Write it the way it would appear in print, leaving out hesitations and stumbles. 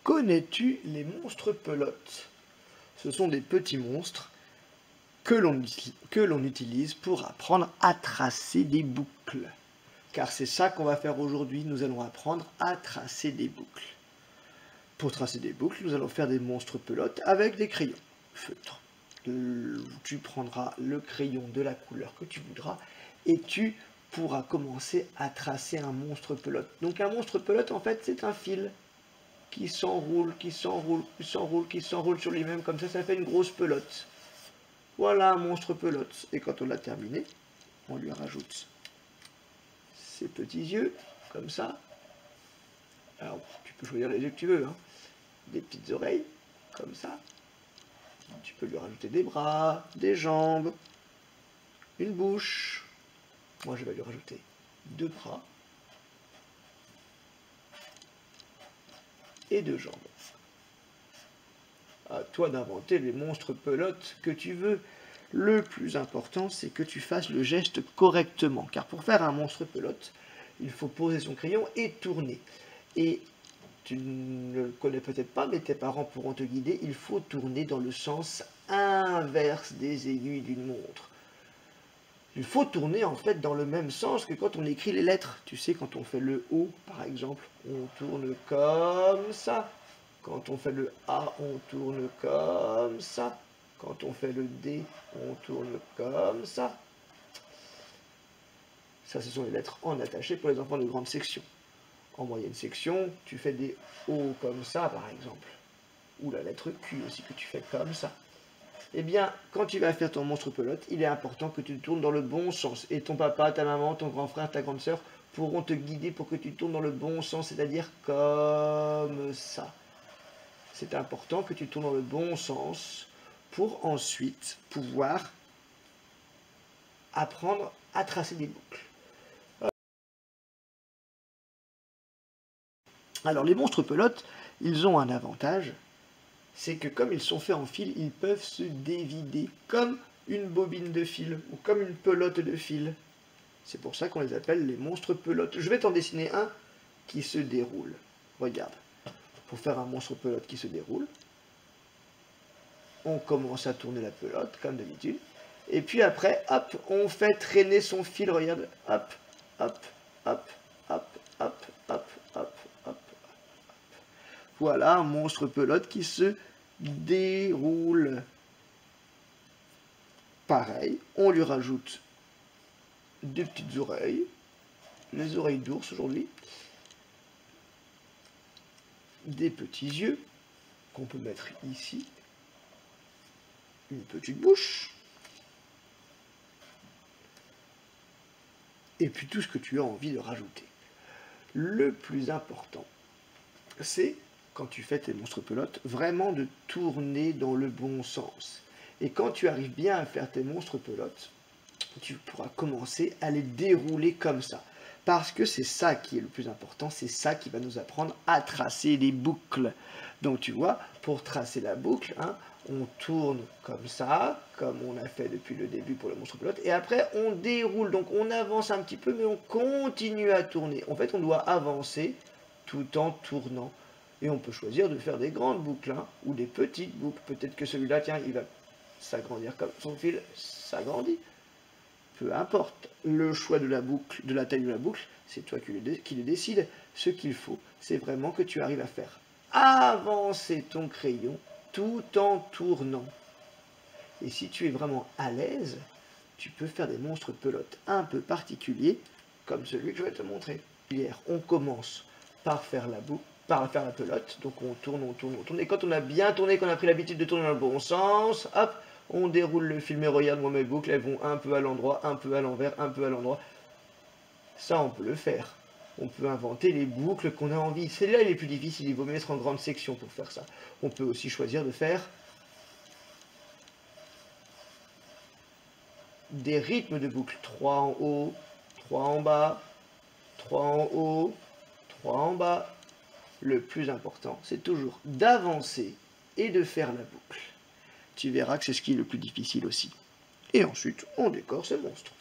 Connais-tu les monstres pelotes? Ce sont des petits monstres que l'on utilise pour apprendre à tracer des boucles. Car c'est ça qu'on va faire aujourd'hui, nous allons apprendre à tracer des boucles. Pour tracer des boucles, nous allons faire des monstres pelotes avec des crayons feutres. Tu prendras le crayon de la couleur que tu voudras et tu pourras commencer à tracer un monstre pelote. Donc un monstre pelote, en fait, c'est un fil qui s'enroule, qui s'enroule, qui s'enroule, qui s'enroule sur lui-même, comme ça fait une grosse pelote. Voilà un monstre pelote. Et quand on l'a terminé, on lui rajoute ses petits yeux, comme ça. Alors, tu peux choisir les yeux que tu veux, hein. Des petites oreilles, comme ça. Tu peux lui rajouter des bras, des jambes, une bouche. Moi, je vais lui rajouter 2 bras et 2 jambes. À toi d'inventer les monstres pelotes que tu veux. Le plus important, c'est que tu fasses le geste correctement. Car pour faire un monstre pelote, il faut poser son crayon et tourner. Et tu ne le connais peut-être pas, mais tes parents pourront te guider. Il faut tourner dans le sens inverse des aiguilles d'une montre. Il faut tourner en fait dans le même sens que quand on écrit les lettres. Tu sais, quand on fait le O, par exemple, on tourne comme ça. Quand on fait le A, on tourne comme ça. Quand on fait le D, on tourne comme ça. Ça, ce sont les lettres en attaché pour les enfants de grande section. En moyenne section, tu fais des O comme ça, par exemple. Ou la lettre Q aussi, que tu fais comme ça. Eh bien, quand tu vas faire ton monstre pelote, il est important que tu tournes dans le bon sens. Et ton papa, ta maman, ton grand frère, ta grande sœur pourront te guider pour que tu tournes dans le bon sens, c'est-à-dire comme ça. C'est important que tu tournes dans le bon sens pour ensuite pouvoir apprendre à tracer des boucles. Alors les monstres pelotes, ils ont un avantage, c'est que comme ils sont faits en fil, ils peuvent se dévider comme une bobine de fil ou comme une pelote de fil. C'est pour ça qu'on les appelle les monstres pelotes. Je vais t'en dessiner un qui se déroule. Regarde, pour faire un monstre pelote qui se déroule, on commence à tourner la pelote, comme d'habitude. Et puis après, hop, on fait traîner son fil, regarde, hop, hop, hop, hop, hop, hop, hop, hop. Voilà un monstre pelote qui se déroule. Pareil, on lui rajoute des petites oreilles, les oreilles d'ours aujourd'hui, des petits yeux qu'on peut mettre ici, une petite bouche, et puis tout ce que tu as envie de rajouter. Le plus important, c'est, quand tu fais tes monstres pelotes, vraiment de tourner dans le bon sens. Et quand tu arrives bien à faire tes monstres pelotes, tu pourras commencer à les dérouler comme ça. Parce que c'est ça qui est le plus important, c'est ça qui va nous apprendre à tracer les boucles. Donc tu vois, pour tracer la boucle, hein, on tourne comme ça, comme on a fait depuis le début pour le monstre pelote, et après on déroule, donc on avance un petit peu, mais on continue à tourner. En fait, on doit avancer tout en tournant. Et on peut choisir de faire des grandes boucles, hein, ou des petites boucles. Peut-être que celui-là, tiens, il va s'agrandir comme son fil s'agrandit. Peu importe, le choix de la boucle, de la taille de la boucle, c'est toi qui le décide. Ce qu'il faut, c'est vraiment que tu arrives à faire avancer ton crayon tout en tournant. Et si tu es vraiment à l'aise, tu peux faire des monstres pelotes un peu particuliers, comme celui que je vais te montrer. Hier, on commence par faire la boucle, par faire la pelote, donc on tourne, on tourne, on tourne. Et quand on a bien tourné, qu'on a pris l'habitude de tourner dans le bon sens, hop, on déroule le film et regarde, moi mes boucles, elles vont un peu à l'endroit, un peu à l'envers, un peu à l'endroit. Ça, on peut le faire. On peut inventer les boucles qu'on a envie. Celle-là, il est plus difficile, il vaut mieux être en grande section pour faire ça. On peut aussi choisir de faire des rythmes de boucles. 3 en haut, 3 en bas, 3 en haut, 3 en bas. Le plus important, c'est toujours d'avancer et de faire la boucle. Tu verras que c'est ce qui est le plus difficile aussi. Et ensuite, on décore ce monstre.